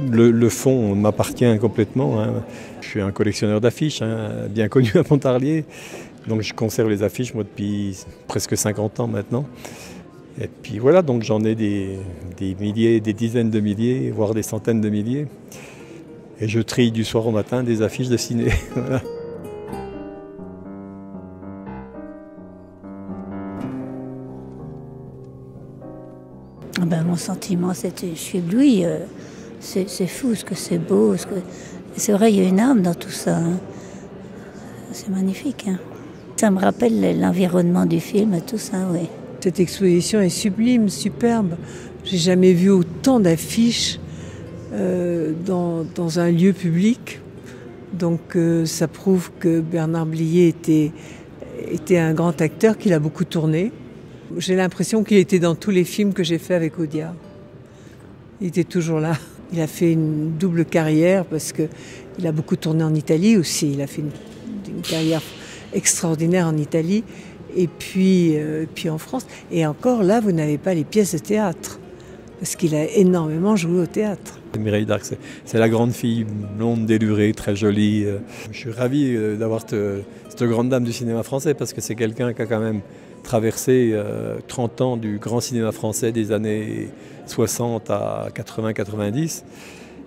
Le fond m'appartient complètement, hein. Je suis un collectionneur d'affiches, hein, bien connu à Pontarlier. Donc je conserve les affiches moi depuis presque 50 ans maintenant. Et puis voilà, donc j'en ai des milliers, des dizaines de milliers, voire des centaines de milliers. Et je trie du soir au matin des affiches de ciné. Voilà. Ben, mon sentiment, c'était, je suis éblouie. C'est fou, ce que c'est beau. C'est vrai, il y a une âme dans tout ça. Hein. C'est magnifique. Hein. Ça me rappelle l'environnement du film et tout ça, oui. Cette exposition est sublime, superbe. J'ai jamais vu autant d'affiches dans un lieu public. Donc ça prouve que Bernard Blier était un grand acteur, qu'il a beaucoup tourné. J'ai l'impression qu'il était dans tous les films que j'ai faits avec Audiard. Il était toujours là. Il a fait une double carrière parce qu'il a beaucoup tourné en Italie aussi. Il a fait une carrière extraordinaire en Italie et puis en France. Et encore là, vous n'avez pas les pièces de théâtre parce qu'il a énormément joué au théâtre. Mireille d'Arc, c'est la grande fille, blonde, délurée, très jolie. Je suis ravi d'avoir cette grande dame du cinéma français parce que c'est quelqu'un qui a quand même traversé 30 ans du grand cinéma français des années 60 à 80-90.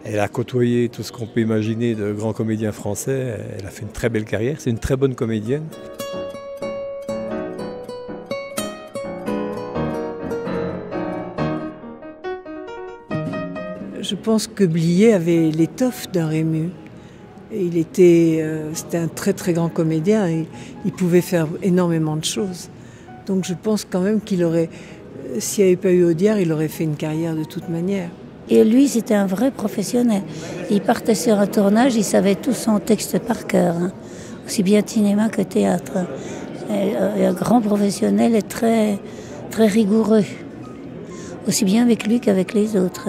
Elle a côtoyé tout ce qu'on peut imaginer de grands comédiens français. Elle a fait une très belle carrière. C'est une très bonne comédienne. Je pense que Blier avait l'étoffe d'un Rému. C'était un très très grand comédien. Il pouvait faire énormément de choses. Donc je pense quand même qu'il aurait, s'il n'y avait pas eu Audiard, il aurait fait une carrière de toute manière. Et lui, c'était un vrai professionnel. Il partait sur un tournage, il savait tout son texte par cœur, hein. Aussi bien cinéma que théâtre. Et un grand professionnel et très, très rigoureux, aussi bien avec lui qu'avec les autres.